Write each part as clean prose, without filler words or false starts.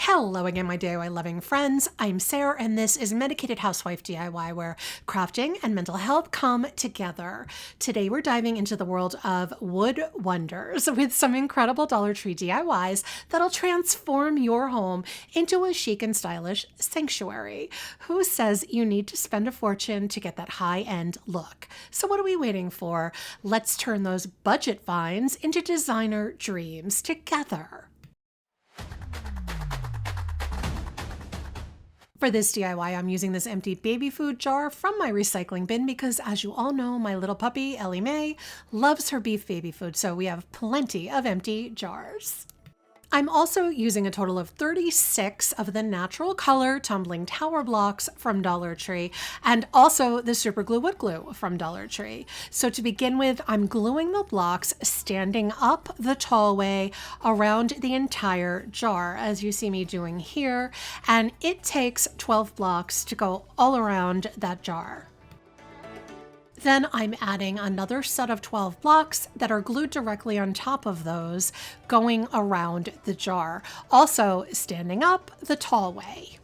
Hello again, my DIY loving friends. I'm Sarah, and this is Medicated Housewife DIY, where crafting and mental health come together. Today, we're diving into the world of wood wonders with some incredible Dollar Tree DIYs that'll transform your home into a chic and stylish sanctuary. Who says you need to spend a fortune to get that high-end look? So what are we waiting for? Let's turn those budget finds into designer dreams together. For this DIY, I'm using this empty baby food jar from my recycling bin because, as you all know, my little puppy, Ellie Mae, loves her beef baby food, so we have plenty of empty jars. I'm also using a total of 36 of the natural color Tumbling Tower blocks from Dollar Tree and also the super glue wood glue from Dollar Tree. So to begin with, I'm gluing the blocks standing up the tall way around the entire jar, as you see me doing here, and it takes 12 blocks to go all around that jar. Then I'm adding another set of 12 blocks that are glued directly on top of those, going around the jar, also standing up the tall way.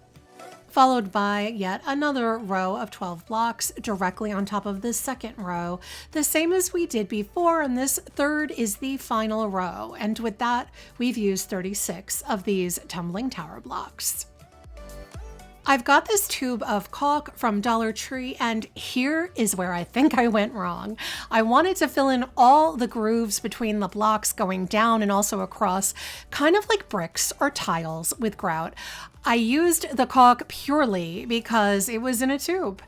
Followed by yet another row of 12 blocks directly on top of the second row, the same as we did before, and this third is the final row. And with that, we've used 36 of these Tumbling Tower blocks. I've got this tube of caulk from Dollar Tree, and here is where I think I went wrong. I wanted to fill in all the grooves between the blocks going down and also across, kind of like bricks or tiles with grout. I used the caulk purely because it was in a tube,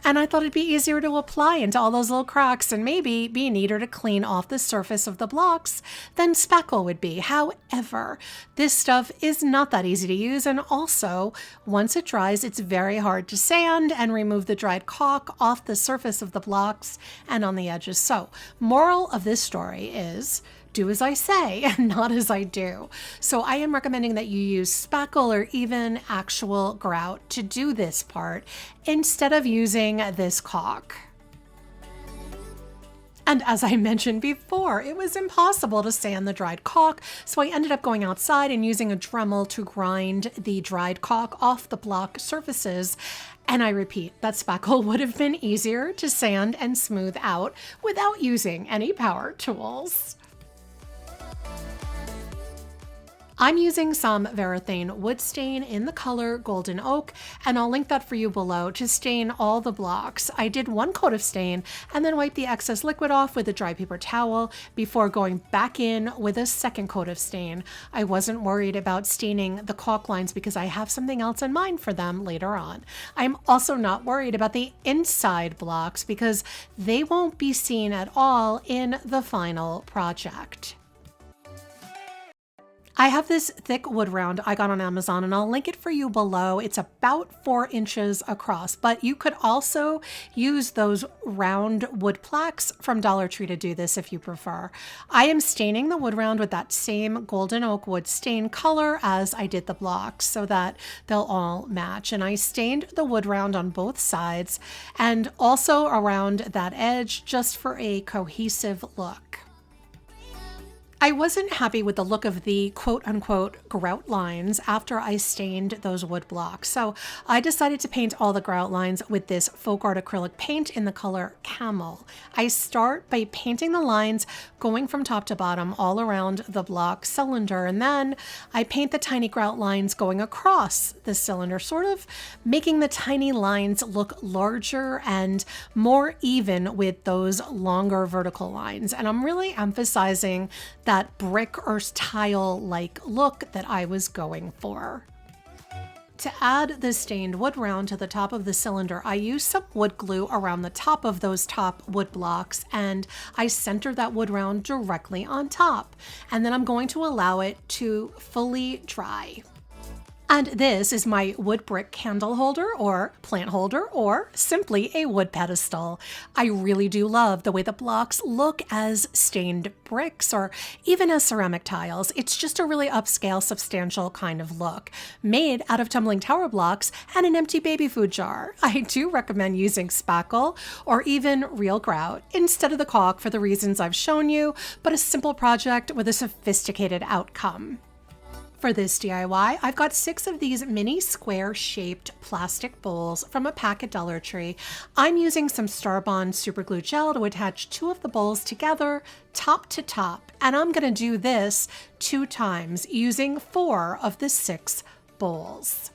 and I thought it'd be easier to apply into all those little cracks and maybe be neater to clean off the surface of the blocks than Spackle would be. However, this stuff is not that easy to use, and also, once it dries, it's very hard to sand and remove the dried caulk off the surface of the blocks and on the edges. So, moral of this story is, do as I say and not as I do. So I am recommending that you use spackle or even actual grout to do this part instead of using this caulk. And as I mentioned before, it was impossible to sand the dried caulk, so I ended up going outside and using a Dremel to grind the dried caulk off the block surfaces. And I repeat, that spackle would have been easier to sand and smooth out without using any power tools. I'm using some Varathane wood stain in the color Golden Oak, and I'll link that for you below to stain all the blocks. I did one coat of stain and then wiped the excess liquid off with a dry paper towel before going back in with a second coat of stain. I wasn't worried about staining the caulk lines because I have something else in mind for them later on. I'm also not worried about the inside blocks because they won't be seen at all in the final project. I have this thick wood round I got on Amazon, and I'll link it for you below. It's about 4 inches across, but you could also use those round wood plaques from Dollar Tree to do this if you prefer. I am staining the wood round with that same Golden Oak wood stain color as I did the blocks so that they'll all match. And I stained the wood round on both sides and also around that edge just for a cohesive look. I wasn't happy with the look of the quote-unquote grout lines after I stained those wood blocks, so I decided to paint all the grout lines with this Faux acrylic paint in the color Camel. I start by painting the lines going from top to bottom all around the block cylinder, and then I paint the tiny grout lines going across the cylinder, sort of making the tiny lines look larger and more even with those longer vertical lines. And I'm really emphasizing that brick or tile-like look that I was going for. To add the stained wood round to the top of the cylinder, I used some wood glue around the top of those top wood blocks, and I centered that wood round directly on top. And then I'm going to allow it to fully dry. And this is my wood brick candle holder or plant holder or simply a wood pedestal. I really do love the way the blocks look as stained bricks or even as ceramic tiles. It's just a really upscale, substantial kind of look, made out of Tumbling Tower blocks and an empty baby food jar. I do recommend using spackle or even real grout instead of the caulk for the reasons I've shown you, but a simple project with a sophisticated outcome. For this DIY, I've got 6 of these mini square shaped plastic bowls from a pack at Dollar Tree. I'm using some Starbond super glue gel to attach 2 of the bowls together, top to top, and I'm going to do this 2 times using 4 of the 6 bowls.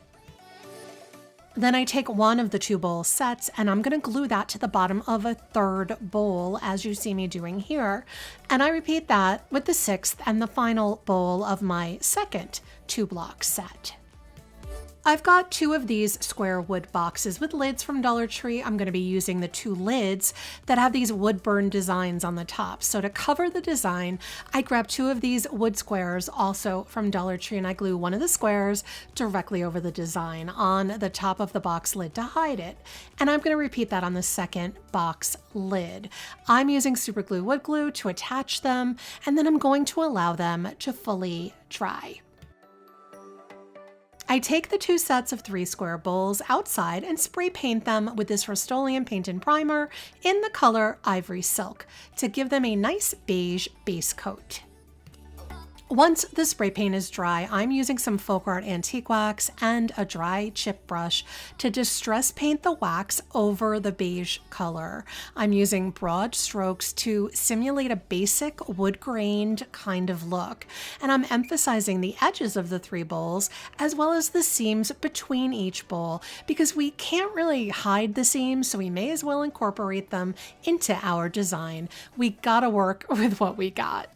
Then I take one of the 2 bowl sets and I'm going to glue that to the bottom of a 3rd bowl, as you see me doing here. And I repeat that with the 6th and the final bowl of my 2nd 2-block set. I've got 2 of these square wood boxes with lids from Dollar Tree. I'm going to be using the 2 lids that have these wood burn designs on the top. So to cover the design, I grab 2 of these wood squares also from Dollar Tree, and I glue one of the squares directly over the design on the top of the box lid to hide it. And I'm going to repeat that on the 2nd box lid. I'm using super glue wood glue to attach them, and then I'm going to allow them to fully dry. I take the 2 sets of 3 square bowls outside and spray paint them with this Rust-Oleum paint and primer in the color Ivory Silk to give them a nice beige base coat. Once the spray paint is dry, I'm using some Folk Art antique wax and a dry chip brush to distress paint the wax over the beige color. I'm using broad strokes to simulate a basic wood-grained kind of look, and I'm emphasizing the edges of the 3 bowls as well as the seams between each bowl because we can't really hide the seams, so we may as well incorporate them into our design. We gotta work with what we got.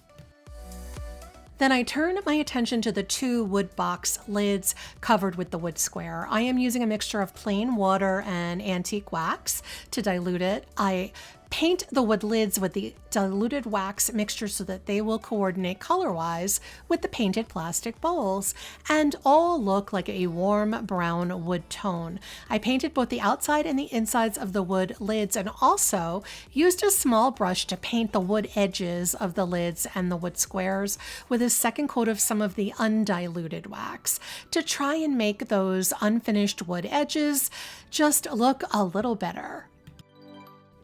Then I turn my attention to the 2 wood box lids covered with the wood square. I am using a mixture of plain water and antique wax to dilute it. I paint the wood lids with the diluted wax mixture so that they will coordinate color-wise with the painted plastic bowls and all look like a warm brown wood tone. I painted both the outside and the insides of the wood lids and also used a small brush to paint the wood edges of the lids and the wood squares with a 2nd coat of some of the undiluted wax to try and make those unfinished wood edges just look a little better.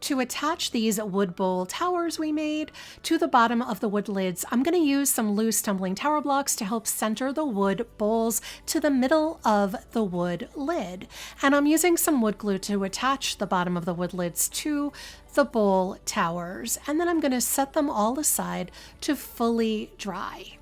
To attach these wood bowl towers we made to the bottom of the wood lids, I'm going to use some loose Tumbling Tower blocks to help center the wood bowls to the middle of the wood lid. And I'm using some wood glue to attach the bottom of the wood lids to the bowl towers. And then I'm going to set them all aside to fully dry.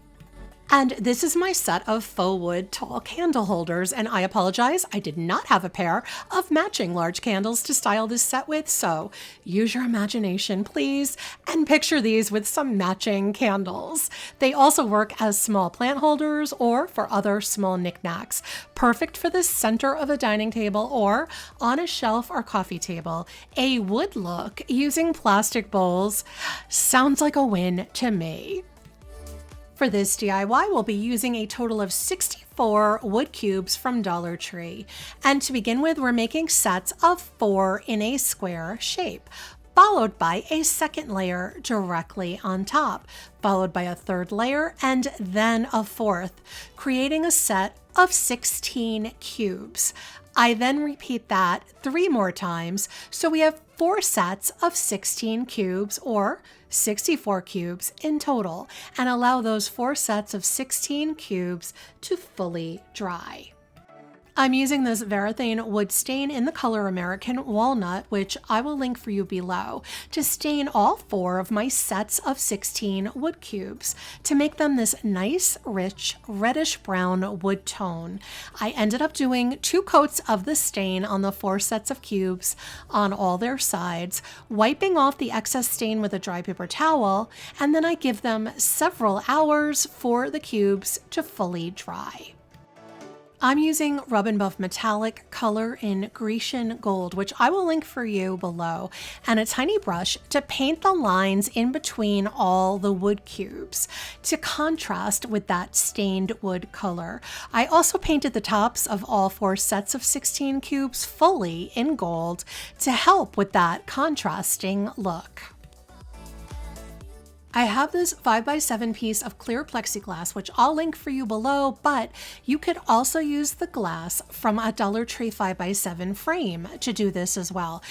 And this is my set of faux wood tall candle holders, and I apologize, I did not have a pair of matching large candles to style this set with, so use your imagination, please, and picture these with some matching candles. They also work as small plant holders or for other small knickknacks, perfect for the center of a dining table or on a shelf or coffee table. A wood look using plastic bowls sounds like a win to me. For this DIY, we'll be using a total of 64 wood cubes from Dollar Tree. And to begin with, we're making sets of 4 in a square shape, followed by a 2nd layer directly on top, followed by a 3rd layer, and then a 4th, creating a set of 16 cubes. I then repeat that 3 more times, so we have 4 sets of 16 cubes, or 64 cubes in total, and allow those 4 sets of 16 cubes to fully dry. I'm using this Varathane wood stain in the color American Walnut, which I will link for you below, to stain all 4 of my sets of 16 wood cubes to make them this nice, rich, reddish brown wood tone. I ended up doing 2 coats of the stain on the 4 sets of cubes on all their sides, wiping off the excess stain with a dry paper towel, and then I give them several hours for the cubes to fully dry. I'm using Rub and Buff Metallic color in Grecian Gold, which I will link for you below, and a tiny brush to paint the lines in between all the wood cubes to contrast with that stained wood color. I also painted the tops of all 4 sets of 16 cubes fully in gold to help with that contrasting look. I have this 5x7 piece of clear plexiglass, which I'll link for you below, but you could also use the glass from a Dollar Tree 5x7 frame to do this as well.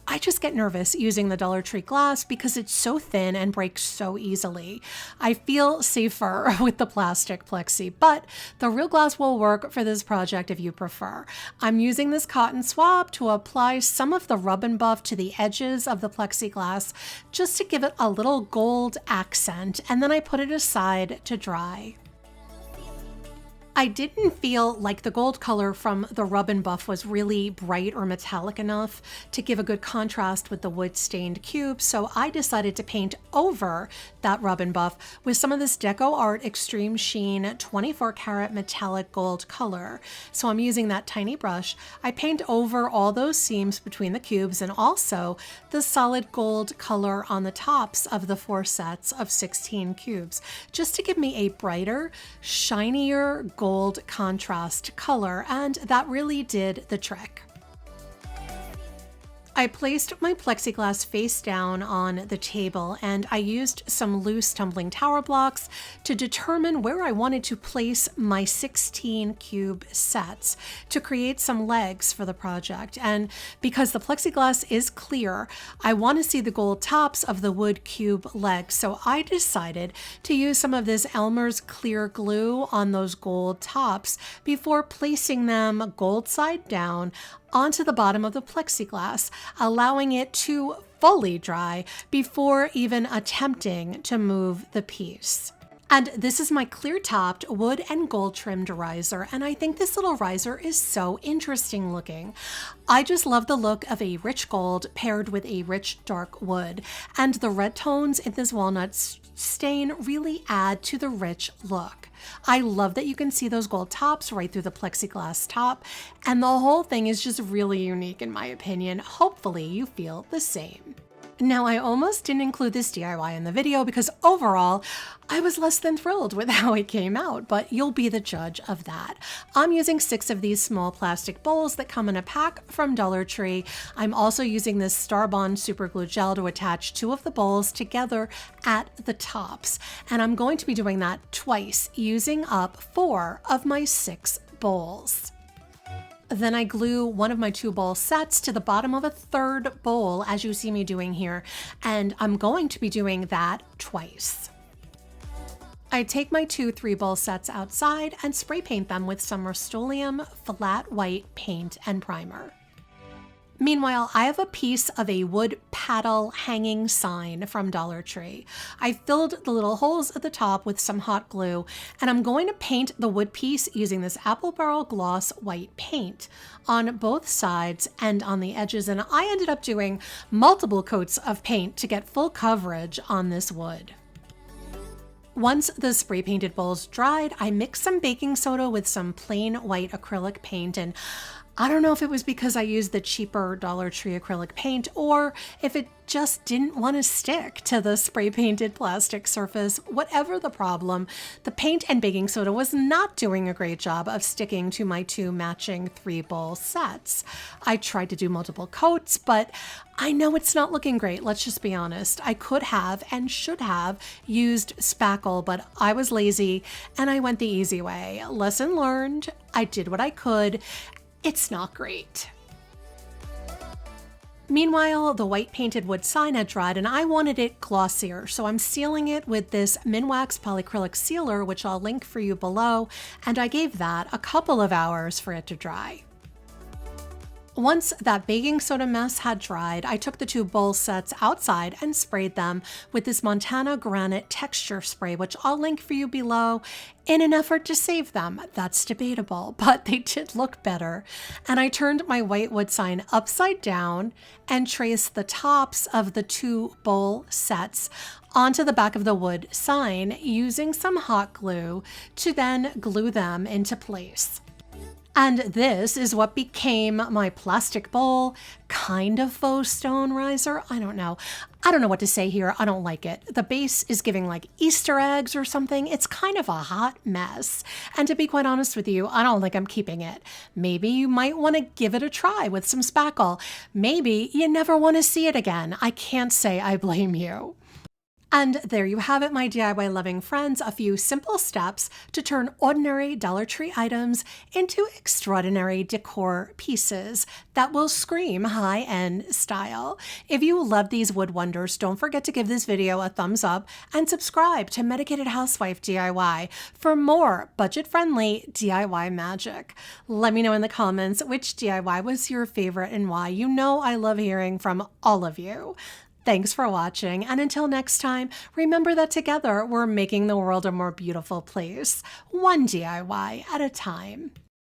I just get nervous using the Dollar Tree glass because it's so thin and breaks so easily. I feel safer with the plastic plexi, but the real glass will work for this project if you prefer. I'm using this cotton swab to apply some of the rub and buff to the edges of the plexiglass just to give it a little gold accent, and then I put it aside to dry. I didn't feel like the gold color from the rub and buff was really bright or metallic enough to give a good contrast with the wood stained cube, so I decided to paint over that rub and buff with some of this Deco Art Extreme Sheen 24 karat metallic gold color. So I'm using that tiny brush. I paint over all those seams between the cubes and also the solid gold color on the tops of the 4 sets of 16 cubes, just to give me a brighter, shinier gold contrast color, and that really did the trick. I placed my plexiglass face down on the table and I used some loose Tumbling Tower blocks to determine where I wanted to place my 16 cube sets to create some legs for the project. And because the plexiglass is clear, I want to see the gold tops of the wood cube legs. So I decided to use some of this Elmer's clear glue on those gold tops before placing them gold side down onto the bottom of the plexiglass, allowing it to fully dry before even attempting to move the piece. And this is my clear topped wood and gold trimmed riser, and I think this little riser is so interesting looking. I just love the look of a rich gold paired with a rich dark wood, and the red tones in this walnut stain really add to the rich look. I love that you can see those gold tops right through the plexiglass top, and the whole thing is just really unique in my opinion. Hopefully you feel the same. Now, I almost didn't include this DIY in the video because overall, I was less than thrilled with how it came out, but you'll be the judge of that. I'm using 6 of these small plastic bowls that come in a pack from Dollar Tree. I'm also using this Starbond super glue gel to attach 2 of the bowls together at the tops. And I'm going to be doing that twice, using up 4 of my 6 bowls. Then I glue one of my 2 bowl sets to the bottom of a 3rd bowl, as you see me doing here, and I'm going to be doing that twice. I take my 2 3-bowl sets outside and spray paint them with some Rust-Oleum flat white paint and primer. Meanwhile, I have a piece of a wood paddle hanging sign from Dollar Tree. I filled the little holes at the top with some hot glue, and I'm going to paint the wood piece using this Apple Barrel Gloss white paint on both sides and on the edges, and I ended up doing multiple coats of paint to get full coverage on this wood. Once the spray painted bowls dried, I mixed some baking soda with some plain white acrylic paint, and I don't know if it was because I used the cheaper Dollar Tree acrylic paint or if it just didn't want to stick to the spray painted plastic surface. Whatever the problem, the paint and baking soda was not doing a great job of sticking to my 2 matching 3-bowl sets. I tried to do multiple coats, but I know it's not looking great. Let's just be honest. I could have and should have used Spackle, but I was lazy and I went the easy way. Lesson learned. I did what I could. It's not great. Meanwhile, the white painted wood sign had dried and I wanted it glossier, so I'm sealing it with this Minwax polyacrylic sealer, which I'll link for you below, and I gave that a couple of hours for it to dry. Once that baking soda mess had dried, I took the 2 bowl sets outside and sprayed them with this Montana Granite texture spray, which I'll link for you below, in an effort to save them. That's debatable, but they did look better. And I turned my white wood sign upside down and traced the tops of the 2 bowl sets onto the back of the wood sign using some hot glue to then glue them into place. And this is what became my plastic bowl, kind of faux stone riser. I don't know what to say here. I don't like it. The base is giving like Easter eggs or something. It's kind of a hot mess. And to be quite honest with you, I don't think I'm keeping it. Maybe you might want to give it a try with some Spackle. Maybe you never want to see it again. I can't say I blame you. And there you have it, my DIY loving friends, a few simple steps to turn ordinary Dollar Tree items into extraordinary decor pieces that will scream high-end style. If you love these wood wonders, don't forget to give this video a thumbs up and subscribe to Medicated Housewife DIY for more budget-friendly DIY magic. Let me know in the comments which DIY was your favorite and why. You know I love hearing from all of you. Thanks for watching, and until next time, remember that together we're making the world a more beautiful place, one DIY at a time.